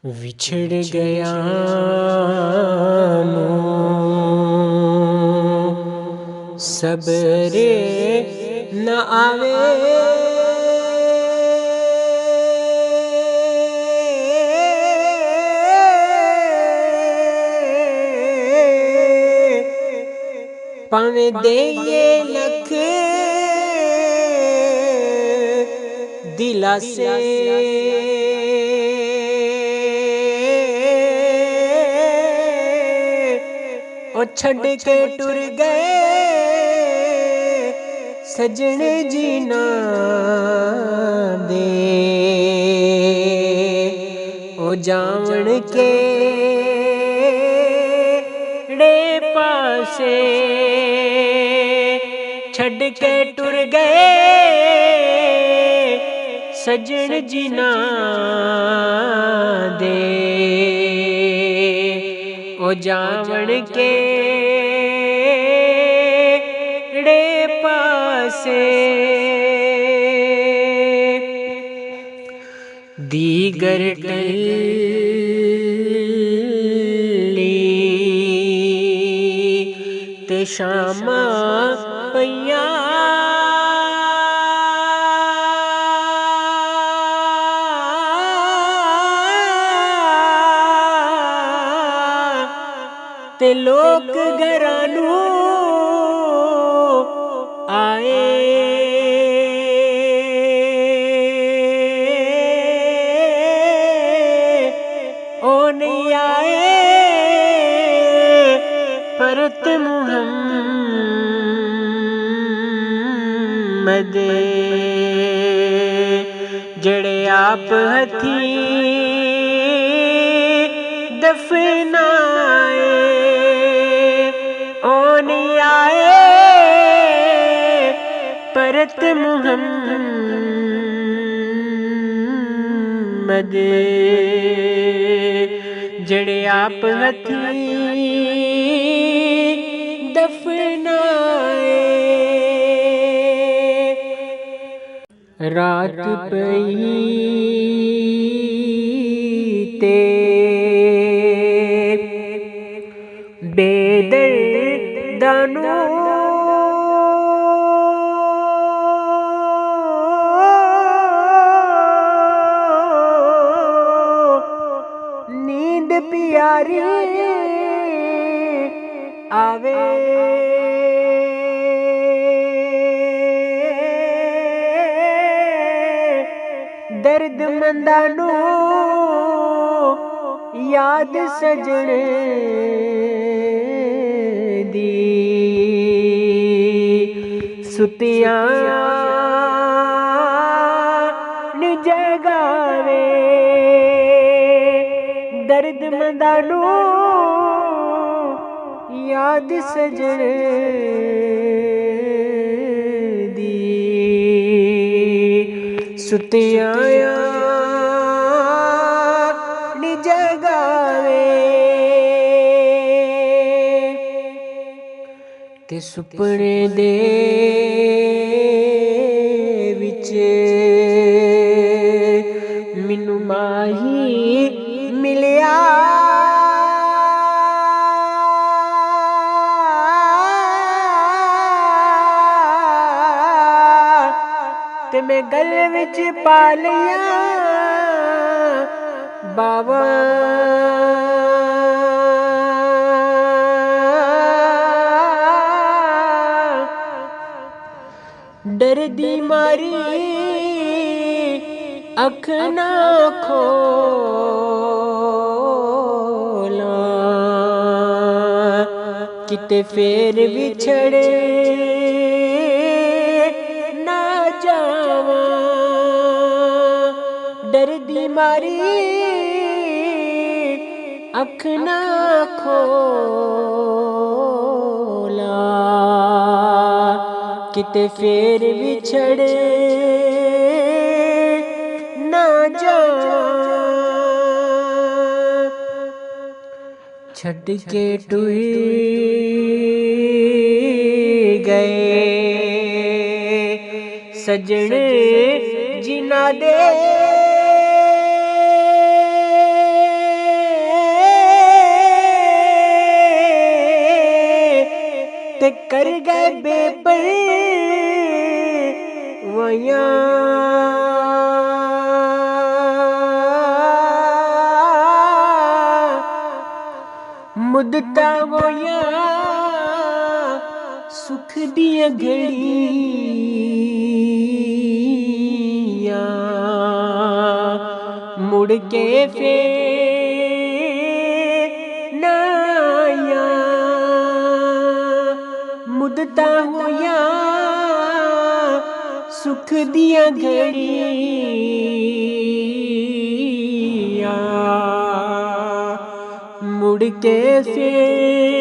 विछड़ गया सबरे न आवे, पावे दे ये लख दिलासे, ओ छड़ के टुर गए सजन जीना दे, ओ जावण के ड़े पासे छड़ के टुर गए सजन जीना दे, ओ जावण के ड़े पासे दीगर टली ते शामा पईया, ते लोग घरां नू आए, ओ नहीं आए परत मुहम्मद, जड़े आप हथी दफनाए, ओ नहीं आए परत मुहम्मद, जड़े आप हथी दफनाए। रात पई ते बेदर्दा नू नींद प्यारी आवे, दर्द मंदा नू याद सजण दी, सुतियां नी जगावे, दर्द मंदा नू याद सजण दी, सुतियां नी जगावे, ते सुपने दे विच मिनू माही मिलिया, ते मैं गल विच पा लिया बाबा, डर दी मारी अख ना खोला, किते फेर विछड़ ना जावा, डर दी मारी अख ना खोला, किते फेर विछड़ ना जा, छड़ के टुर गए सजन जिना दे, बेपरवाया मुदता होया सुख दिया घड़ियां मुड़ के फिर ना आया मुदता होया सुख दिया घड़ियां मुड़ के फिर